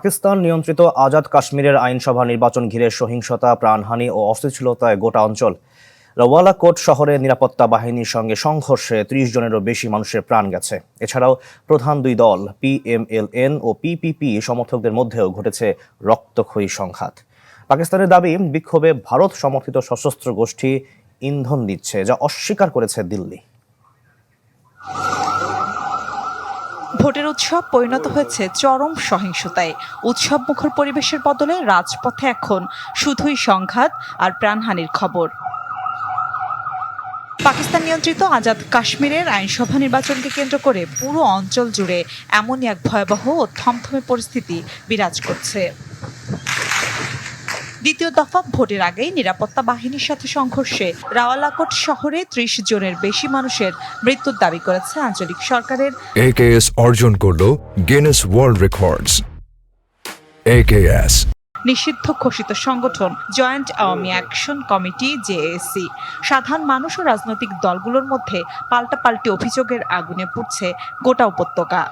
পাকিস্তান নিয়ন্ত্রিত আজাদ কাশ্মীরের আইনসভা নির্বাচন ঘিরে সহিংসতা, প্রাণহানি ও অস্থিতিশীলতায় গোটা অঞ্চল। রাওয়ালাকোট শহরে নিরাপত্তা বাহিনীর সঙ্গে সংঘর্ষে ৩০ জনেরও বেশি মানুষের প্রাণ গেছে। এছাড়াও প্রধান দুই দল PMLN ও PPP সমর্থকদের মধ্যেও ঘটেছে রক্তক্ষয়ী সংঘাত। পাকিস্তানের দাবি, বিক্ষোভে ভারত সমর্থিত সশস্ত্র গোষ্ঠী ইন্ধন দিচ্ছে, যা অস্বীকার করেছে দিল্লি। ভোটের উৎসব পরিণত হয়েছে চরম সহিংসতায়। উৎসবমুখর পরিবেশের বদলে রাজপথে এখন শুধুই সংঘাত আর প্রাণহানির খবর। পাকিস্তান নিয়ন্ত্রিত আজাদ কাশ্মীরের আইনসভা নির্বাচনকে কেন্দ্র করে পুরো অঞ্চল জুড়ে এমনই এক ভয়াবহ ও থমথমে পরিস্থিতি বিরাজ করছে। দ্বিতীয় দফা ভোটের আগেই নিরাপত্তা বাহিনীর সাথে সংঘর্ষে রাওয়ালাকোট শহরে ৩০ জনের বেশি মানুষের মৃত্যুর দাবি করেছে আঞ্চলিক সরকারের। AKS অর্জন করল গিনেস ওয়ার্ল্ড রেকর্ডস। AKS নিষিদ্ধ ঘোষিত সংগঠন joint Awami action committee JAC। সাধারণ মানুষ ও রাজনৈতিক দলগুলোর মধ্যে পাল্টাপাল্টি অভিযোগের আগুনে পুড়ছে গোটা উপত্যকা।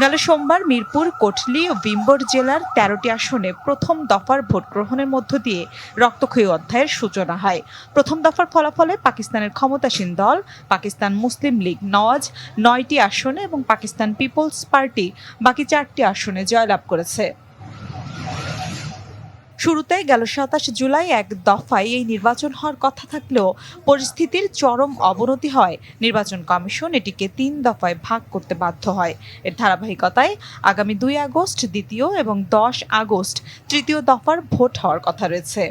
গেল সোমবার মিরপুর, কোটলি ও বিম্বর জেলার ১৩টি আসনে প্রথম দফার ভোট গ্রহণের মধ্য দিয়ে রক্তক্ষয়ী অধ্যায়ের সূচনা হয়। প্রথম দফার ফলাফলে পাকিস্তানের ক্ষমতাসীন দল পাকিস্তান মুসলিম লীগ নওয়াজ ৯টি আসনে এবং পাকিস্তান পিপলস পার্টি বাকি ৪টি আসনে জয়লাভ করেছে। শুরুতে গেল ২৭ জুলাই এক দফায় এই নির্বাচন হওয়ার কথা থাকলেও পরিস্থিতির চরম অবনতি হয় নির্বাচন কমিশন এটিকে ৩ দফায় ভাগ করতে বাধ্য হয়। এর ধারাবাহিকতায় আগামী ২ আগস্ট দ্বিতীয় এবং ১০ আগস্ট তৃতীয় দফার ভোট হওয়ার কথা রয়েছে।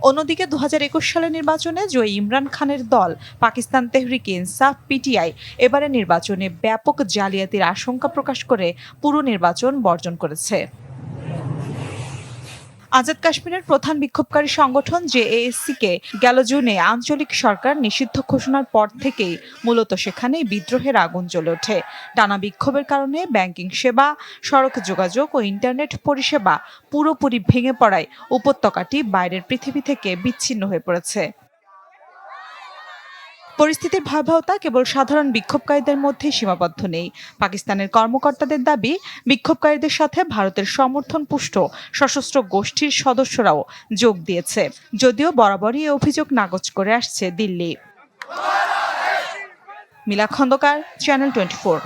অন্যদিকে ২০২১ সালের নির্বাচনে জয়ী ইমরান খানের দল পাকিস্তান তেহরিকে ইনসাফ PTI এবারে নির্বাচনে ব্যাপক জালিয়াতির আশঙ্কা প্রকাশ করে পুরো নির্বাচন বর্জন করেছে। আজাদ কাশ্মীরের প্রধান বিক্ষোভকারী সংগঠন JAC-কে গেল জুনে আঞ্চলিক সরকার নিষিদ্ধ ঘোষণার পর থেকেই মূলত সেখানে বিদ্রোহের আগুন জ্বলে ওঠে। টানা বিক্ষোভের কারণে ব্যাংকিং সেবা, সড়ক যোগাযোগ ও ইন্টারনেট পরিষেবা পুরোপুরি ভেঙে পড়ায় উপত্যকাটি বাইরের পৃথিবী থেকে বিচ্ছিন্ন হয়ে পড়েছে। পরিস্থিতির ভয়াবহতা কেবল সাধারণ বিক্ষোভকারীদের মধ্যে সীমাবদ্ধ নেই। পাকিস্তানের কর্মকর্তাদের দাবি, বিক্ষোভকারীদের সাথে ভারতের সমর্থনপুষ্ট সশস্ত্র গোষ্ঠীর সদস্যরাও যোগ দিয়েছে, যদিও বরাবরই এই অভিযোগ নাকচ করে আসছে দিল্লি। মিলা খন্দকার, চ্যানেল 24।